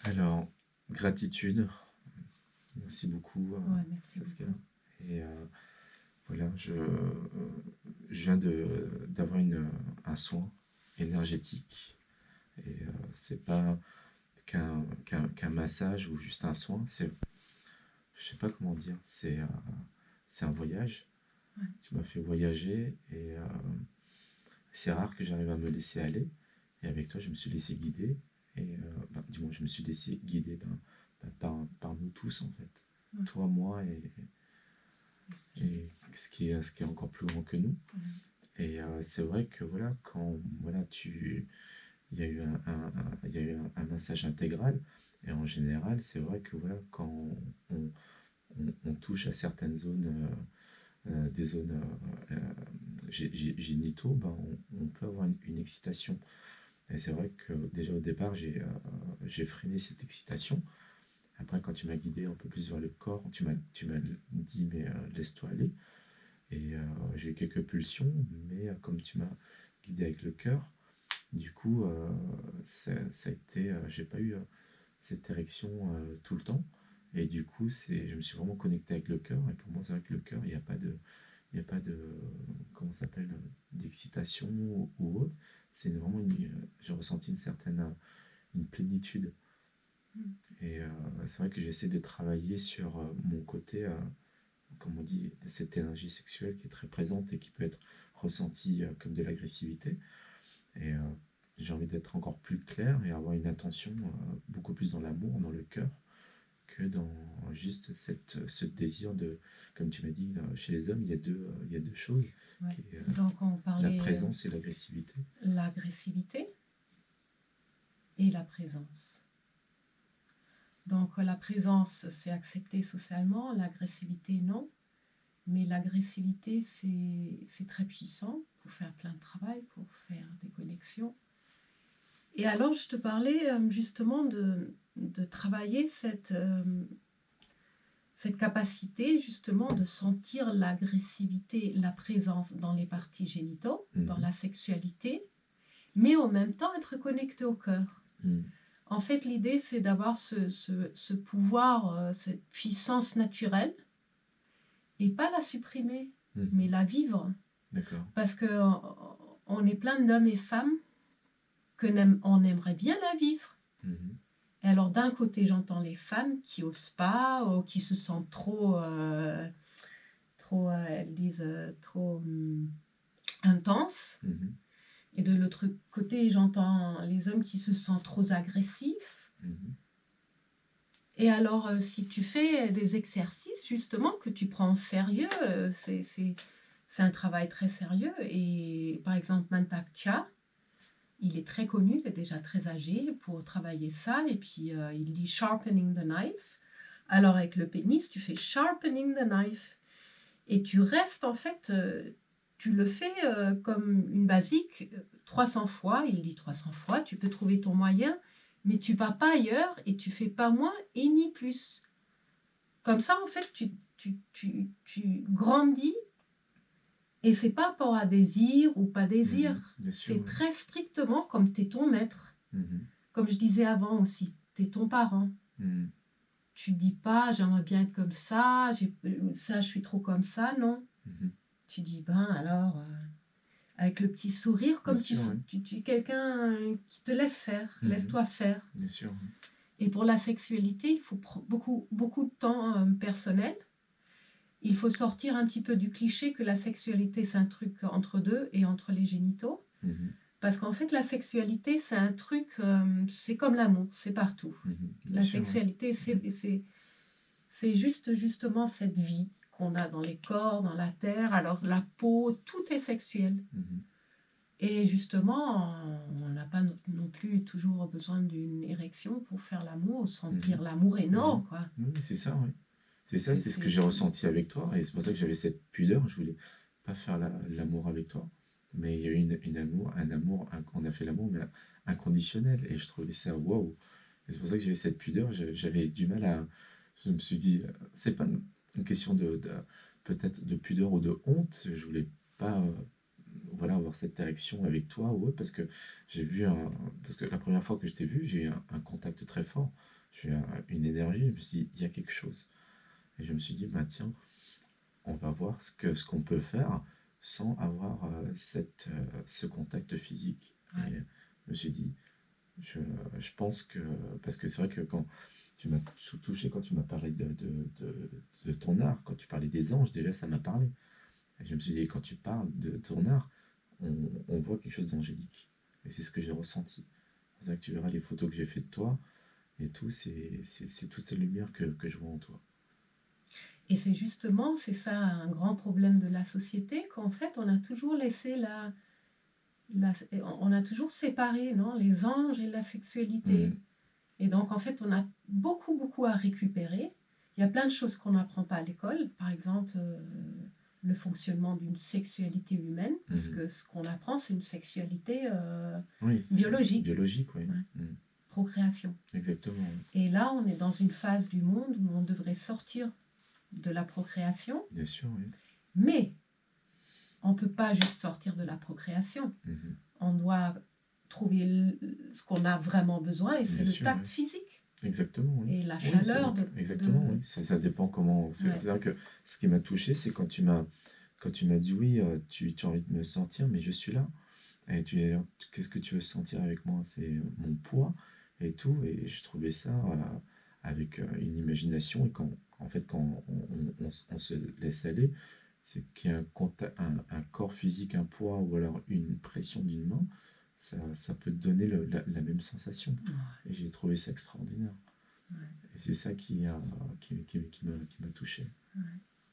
Alors, gratitude, merci beaucoup, Ouais, merci Saskia. beaucoup. Et voilà, je viens d'avoir un soin énergétique. Et c'est pas qu'un massage ou juste un soin, je sais pas comment dire, c'est un voyage. Ouais. Tu m'as fait voyager et c'est rare que j'arrive à me laisser aller. Et avec toi, je me suis laissé guider. Et du moins, je me suis laissé guider par nous tous, en fait. Ouais. Toi, moi et ce qui est encore plus grand que nous. Ouais. Et c'est vrai que voilà, quand voilà, il y a eu il y a eu un massage intégral. Et en général, c'est vrai que voilà, quand on, on touche à certaines zones, des zones génitaux, ben, on peut avoir une excitation. Et c'est vrai que déjà au départ, j'ai freiné cette excitation. Après, quand tu m'as guidé un peu plus vers le corps, tu m'as dit, mais laisse-toi aller. Et j'ai eu quelques pulsions, mais comme tu m'as guidé avec le cœur, du coup, ça a été, j'ai pas eu cette érection tout le temps. Et du coup, je me suis vraiment connecté avec le cœur. Et pour moi, c'est vrai que le cœur, il n'y a pas de, comment ça s'appelle, d'excitation ou autre. C'est vraiment j'ai ressenti une certaine, une plénitude. Mm. Et c'est vrai que j'essaie de travailler sur mon côté, comme on dit, cette énergie sexuelle qui est très présente et qui peut être ressentie comme de l'agressivité. Et j'ai envie d'être encore plus clair et avoir une attention beaucoup plus dans l'amour, dans le cœur, que dans juste ce désir de, comme tu m'as dit, chez les hommes, il y a deux choses, Ouais. qui est Donc, on la parlait présence et l'agressivité. l'agressivité et la présence. Donc, la présence, c'est accepté socialement, l'agressivité, non. Mais l'agressivité, c'est très puissant pour faire plein de travail, pour faire des connexions. Et alors, je te parlais justement de travailler cette capacité justement de sentir l'agressivité, la présence dans les parties génitaux, dans la sexualité, mais en même temps être connecté au cœur. En fait, l'idée, c'est d'avoir ce pouvoir, cette puissance naturelle, et pas la supprimer, mais la vivre. D'accord. Parce que on est plein d'hommes et femmes on aimerait bien la vivre. Et alors d'un côté, j'entends les femmes qui osent pas, ou qui se sentent trop elles disent trop intenses. Et de l'autre côté, j'entends les hommes qui se sentent trop agressifs. Et alors, si tu fais des exercices, justement, que tu prends au sérieux, c'est un travail très sérieux. Et par exemple, Mantak Chia, il est très connu, il est déjà très âgé pour travailler ça. Et puis, il dit sharpening the knife. Alors, avec le pénis, tu fais sharpening the knife. Et tu restes, en fait, tu le fais comme une basique 300 fois. Il dit 300 fois, tu peux trouver ton moyen, mais tu vas pas ailleurs et tu fais pas moins et ni plus. Comme ça, en fait, tu grandis. Et c'est pas par rapport à désir ou pas désir. C'est très strictement comme tu es ton maître. Comme je disais avant aussi, tu es ton parent. Tu dis pas j'aimerais bien être comme ça, je suis trop comme ça, non. Tu dis ben alors, avec le petit sourire, comme tu es quelqu'un qui te laisse faire, laisse-toi faire. Bien sûr. Et pour la sexualité, il faut beaucoup de temps personnel. Il faut sortir un petit peu du cliché que la sexualité, c'est un truc entre deux et entre les génitaux. Parce qu'en fait, la sexualité, c'est un truc, c'est comme l'amour, c'est partout. La sexualité, c'est justement cette vie qu'on a dans les corps, dans la terre. Alors, la peau, tout est sexuel. Et justement, on n'a pas non plus toujours besoin d'une érection pour faire l'amour, sentir l'amour énorme, quoi. Oui, c'est ça, oui. C'est ça, c'est ce que j'ai ressenti avec toi. Et c'est pour ça que j'avais cette pudeur. Je voulais pas faire l'amour avec toi. Mais il y a eu un amour, on a fait l'amour, mais inconditionnel. Et je trouvais ça waouh. Et c'est pour ça que j'avais cette pudeur. J'avais du mal à. Je me suis dit, c'est pas une question peut-être de pudeur ou de honte. Je voulais pas voilà, avoir cette direction avec toi ou autre, parce que parce que la première fois que je t'ai vu, j'ai eu un contact très fort, j'ai eu une énergie, je me suis dit, il y a quelque chose. Et je me suis dit, bah tiens, on va voir ce qu'on peut faire sans avoir ce contact physique. Ouais. Et je me suis dit, je, je pense que, parce que c'est vrai que quand tu m'as touché, quand tu m'as parlé de ton art, quand tu parlais des anges, déjà ça m'a parlé. Et je me suis dit, quand tu parles de ton art, on voit quelque chose d'angélique. Et c'est ce que j'ai ressenti. C'est ça que tu verras les photos que j'ai fait de toi et tout, c'est toute cette lumière que je vois en toi. Et c'est justement, c'est ça un grand problème de la société, qu'en fait, on a toujours laissé on a toujours séparé, non, les anges et la sexualité. Mhm. Et donc, en fait, on a beaucoup, beaucoup à récupérer. Il y a plein de choses qu'on n'apprend pas à l'école. Par exemple, le fonctionnement d'une sexualité humaine, parce Mhm. que ce qu'on apprend, c'est une sexualité Oui, biologique, biologique, oui. ouais, Mhm. procréation. Exactement. Et là, on est dans une phase du monde où on devrait sortir de la procréation, Bien sûr, oui. mais on ne peut pas juste sortir de la procréation. Mhm. On doit trouver ce qu'on a vraiment besoin, et c'est Bien le sûr, tact oui. physique Exactement, oui. et la Oui, chaleur exactement, oui. Ça dépend comment. Ouais. C'est vrai que ce qui m'a touché, c'est quand tu m'as dit oui, tu as envie de me sentir, mais je suis là. Et qu'est-ce que tu veux sentir avec moi? C'est mon poids et tout. Et je trouvais ça avec une imagination. Et en fait, quand on se laisse aller, c'est qu'il y a un corps physique, un poids ou alors une pression d'une main, ça peut te donner la même sensation. Ouais. Et j'ai trouvé ça extraordinaire. Ouais. Et c'est ça qui m'a touché. Ouais.